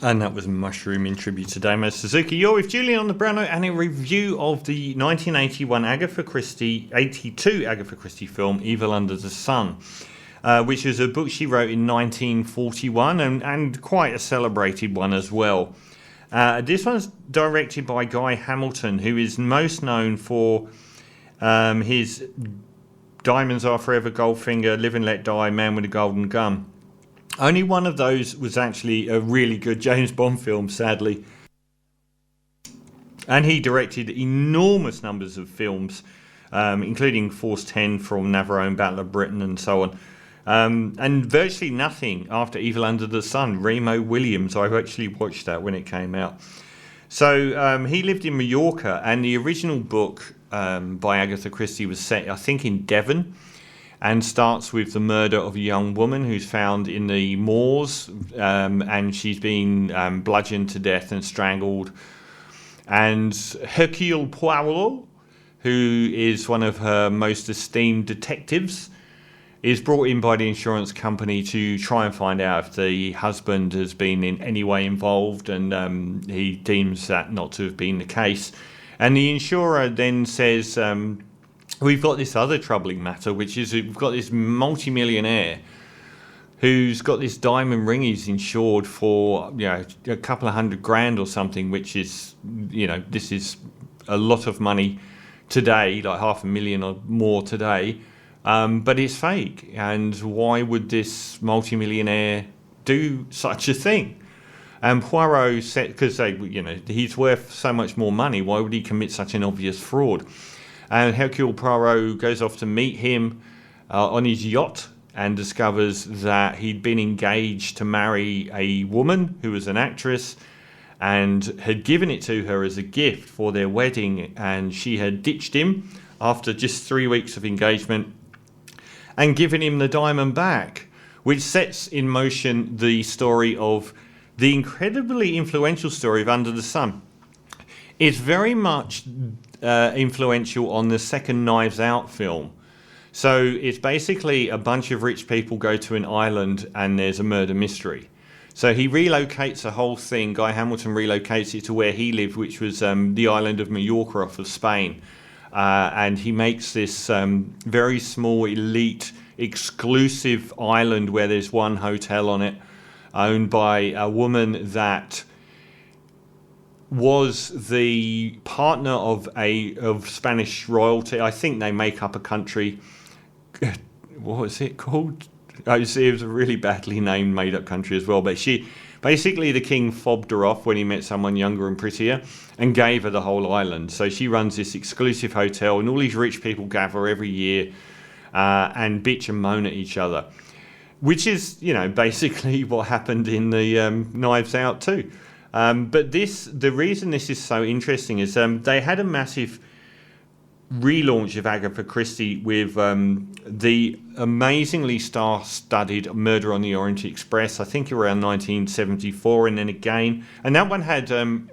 And that was Mushroom in tribute to Damo Suzuki. You're with Julian on the Brown Note and a review of the 1981 82 Agatha Christie film, Evil Under the Sun, which is a book she wrote in 1941 and quite a celebrated one as well. This one's directed by Guy Hamilton, who is most known for his Diamonds Are Forever, Goldfinger, Live and Let Die, Man with a Golden Gun. Only one of those was actually a really good James Bond film, sadly. And he directed enormous numbers of films, including Force 10 from Navarone and Battle of Britain and so on. And virtually nothing after Evil Under the Sun. Remo Williams, I actually watched that when it came out. So he lived in Mallorca, and the original book by Agatha Christie was set, I think, in Devon, and starts with the murder of a young woman who's found in the moors, and she's been bludgeoned to death and strangled. And Hercule Poirot, who is one of her most esteemed detectives, is brought in by the insurance company to try and find out if the husband has been in any way involved, and he deems that not to have been the case. And the insurer then says, we've got this other troubling matter, which is we've got this multimillionaire who's got this diamond ring he's insured for, a couple of $100,000 or something, which is, this is a lot of money today, like $500,000 or more today, but it's fake. And why would this multimillionaire do such a thing? And Poirot said, because he's worth so much more money, why would he commit such an obvious fraud? And Hercule Poirot goes off to meet him on his yacht and discovers that he'd been engaged to marry a woman who was an actress and had given it to her as a gift for their wedding, and she had ditched him after just 3 weeks of engagement and given him the diamond back, which sets in motion the story of the incredibly influential story of Under the Sun. It's very much influential on the second Knives Out film. So it's basically a bunch of rich people go to an island and there's a murder mystery. So he relocates the whole thing. Guy Hamilton relocates it to where he lived, which was the island of Mallorca off of Spain. And he makes this very small, elite, exclusive island where there's one hotel on it, owned by a woman that was the partner of Spanish royalty. I think they make up a country. What was it called? It was a really badly named made-up country as well. But she, basically, the king fobbed her off when he met someone younger and prettier and gave her the whole island. So she runs this exclusive hotel, and all these rich people gather every year and bitch and moan at each other, which is, basically what happened in the Knives Out too. But the reason this is so interesting is they had a massive relaunch of Agatha Christie with the amazingly star-studded Murder on the Orient Express, I think around 1974, and then again. And that one had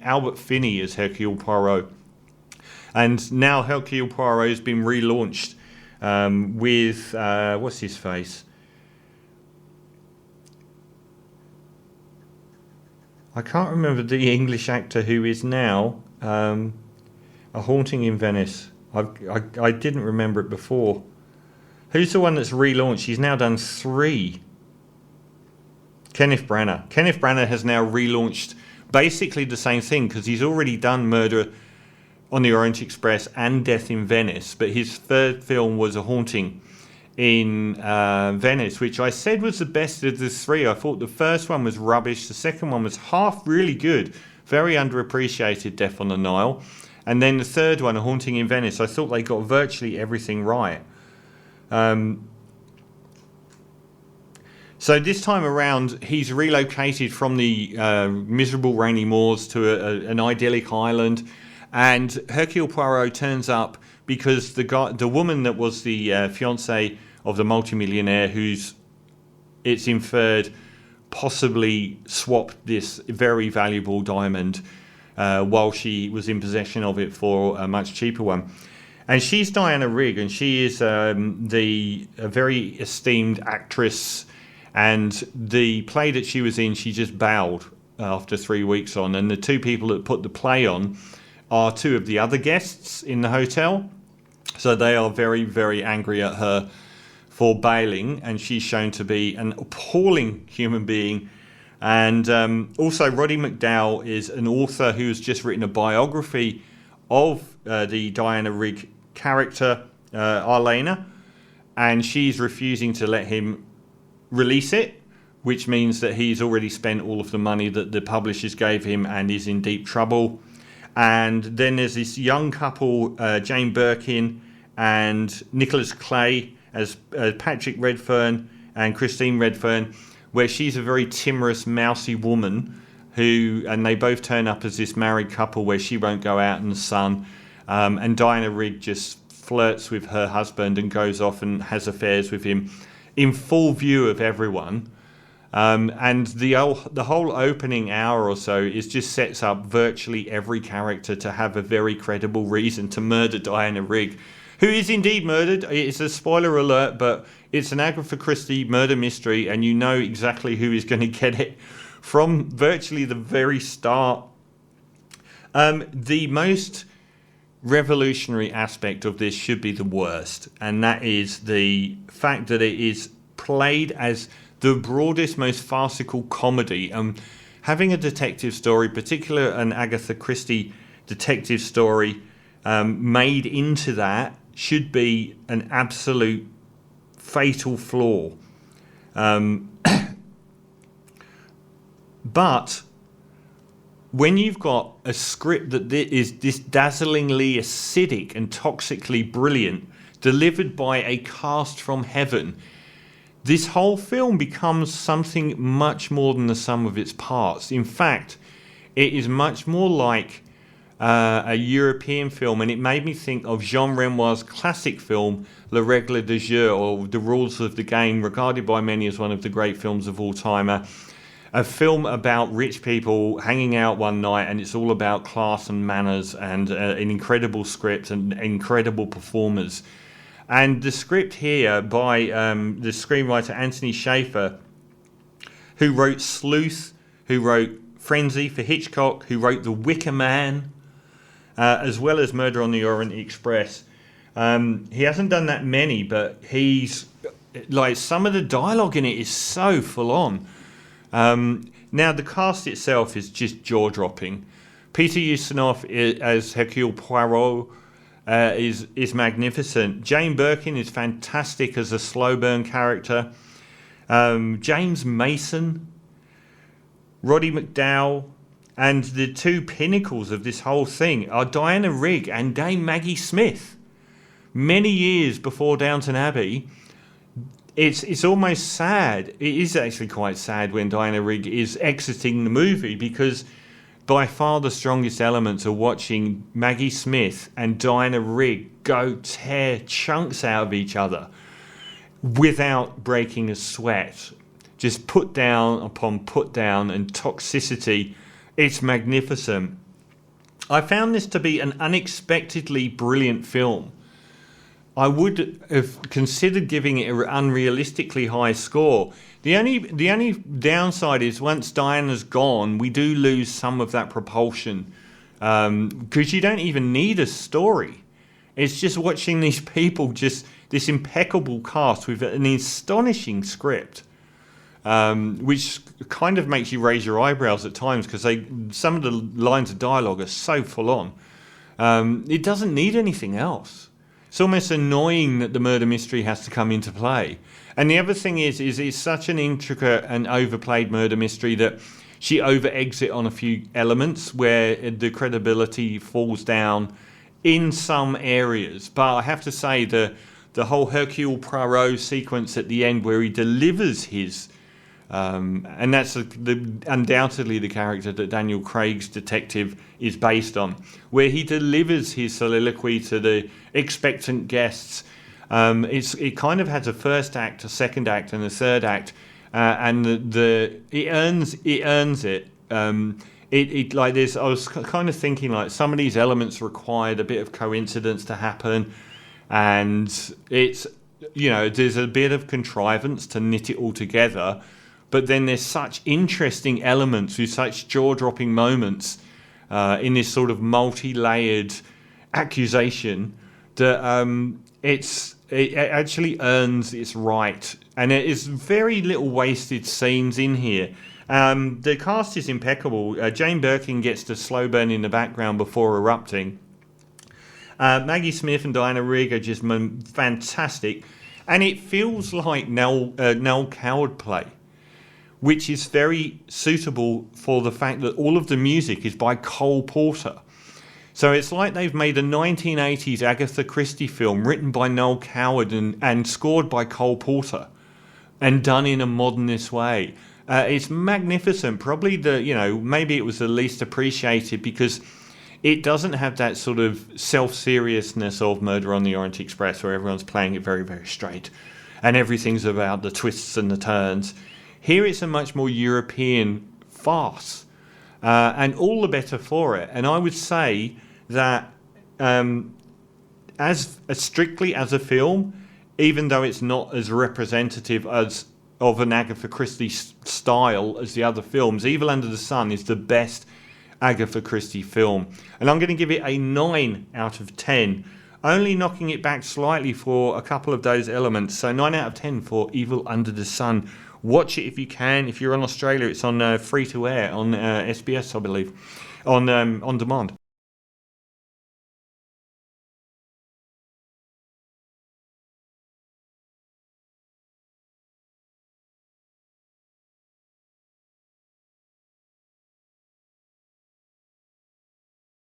Albert Finney as Hercule Poirot. And now Hercule Poirot has been relaunched with, what's his face? I can't remember the English actor who is now A Haunting in Venice. I didn't remember it before. Who's the one that's relaunched? He's now done 3. Kenneth Branagh. Kenneth Branagh has now relaunched basically the same thing, because he's already done Murder on the Orient Express and Death in Venice, but his third film was A Haunting in Venice, which I said was the best of the 3. I thought the first one was rubbish, the second one was half really good, very underappreciated, Death on the Nile, and then the third one, A Haunting in Venice, I thought they got virtually everything right. So this time around, he's relocated from the miserable rainy moors to an idyllic island, and Hercule Poirot turns up because the woman that was the fiancée of the multimillionaire, who's, it's inferred, possibly swapped this very valuable diamond while she was in possession of it for a much cheaper one. And she's Diana Rigg, and she is a very esteemed actress, and the play that she was in, she just bowed after 3 weeks on, and the two people that put the play on are two of the other guests in the hotel. So they are very, very angry at her for bailing, and she's shown to be an appalling human being. And also Roddy McDowall is an author who has just written a biography of the Diana Rigg character, Arlena, and she's refusing to let him release it, which means that he's already spent all of the money that the publishers gave him and is in deep trouble. And then there's this young couple, Jane Birkin and Nicholas Clay as Patrick Redfern and Christine Redfern, where she's a very timorous, mousy woman and they both turn up as this married couple where she won't go out in the sun. And Diana Rigg just flirts with her husband and goes off and has affairs with him in full view of everyone. And the whole opening hour or so just sets up virtually every character to have a very credible reason to murder Diana Rigg, who is indeed murdered. It's a spoiler alert, but it's an Agatha Christie murder mystery, and you know exactly who is going to get it from virtually the very start. The most revolutionary aspect of this should be the worst, and that is the fact that it is played as the broadest, most farcical comedy. Having a detective story, particularly an Agatha Christie detective story, made into that should be an absolute fatal flaw. But when you've got a script that is this dazzlingly acidic and toxically brilliant, delivered by a cast from heaven, this whole film becomes something much more than the sum of its parts. In fact, it is much more like a European film, and it made me think of Jean Renoir's classic film, Les Règles du Jeu, or The Rules of the Game, regarded by many as one of the great films of all time. A film about rich people hanging out one night, and it's all about class and manners and an incredible script and incredible performers. And the script here by the screenwriter Anthony Shaffer, who wrote Sleuth, who wrote Frenzy for Hitchcock, who wrote The Wicker Man, as well as Murder on the Orient Express. He hasn't done that many, but he's like, some of the dialogue in it is so full on. Now the cast itself is just jaw-dropping. Peter Ustinov as Hercule Poirot is magnificent. Jane Birkin is fantastic as a slow burn character. James Mason, Roddy McDowall, and the two pinnacles of this whole thing are Diana Rigg and Dame Maggie Smith. Many years before Downton Abbey, it's almost sad. It is actually quite sad when Diana Rigg is exiting the movie, because by far the strongest elements are watching Maggie Smith and Diana Rigg go tear chunks out of each other without breaking a sweat. Just put down upon put down and toxicity. It's magnificent. I found this to be an unexpectedly brilliant film. I would have considered giving it an unrealistically high score. The only downside is once Diana's gone, we do lose some of that propulsion, because you don't even need a story. It's just watching these people, just this impeccable cast with an astonishing script, which kind of makes you raise your eyebrows at times, because some of the lines of dialogue are so full on. It doesn't need anything else. It's almost annoying that the murder mystery has to come into play. And the other thing is it's such an intricate and overplayed murder mystery that she over-eggs it on a few elements where the credibility falls down in some areas. But I have to say the whole Hercule Poirot sequence at the end where he delivers his... and that's undoubtedly the character that Daniel Craig's detective is based on, where he delivers his soliloquy to the expectant guests. It kind of has a first act, a second act, and a third act, and it earns it. It like this. I was kind of thinking like some of these elements required a bit of coincidence to happen, and it's there's a bit of contrivance to knit it all together. but then there's such interesting elements with such jaw-dropping moments in this sort of multi-layered accusation that it actually earns its right. And there is very little wasted scenes in here. The cast is impeccable. Jane Birkin gets the slow burn in the background before erupting. Maggie Smith and Diana Rigg are just fantastic. And it feels like Noel Coward play, which is very suitable for the fact that all of the music is by Cole Porter. So it's like they've made a 1980s Agatha Christie film written by Noel Coward and scored by Cole Porter and done in a modernist way. It's magnificent. Probably maybe it was the least appreciated because it doesn't have that sort of self-seriousness of Murder on the Orient Express where everyone's playing it very, very straight and everything's about the twists and the turns. Here it's a much more European farce, and all the better for it. And I would say that as strictly as a film, even though it's not as representative of an Agatha Christie style as the other films, Evil Under the Sun is the best Agatha Christie film. And I'm going to give it a 9 out of 10, only knocking it back slightly for a couple of those elements. So 9 out of 10 for Evil Under the Sun. Watch it if you can. If you're in Australia, it's on free to air on SBS, I believe, on demand.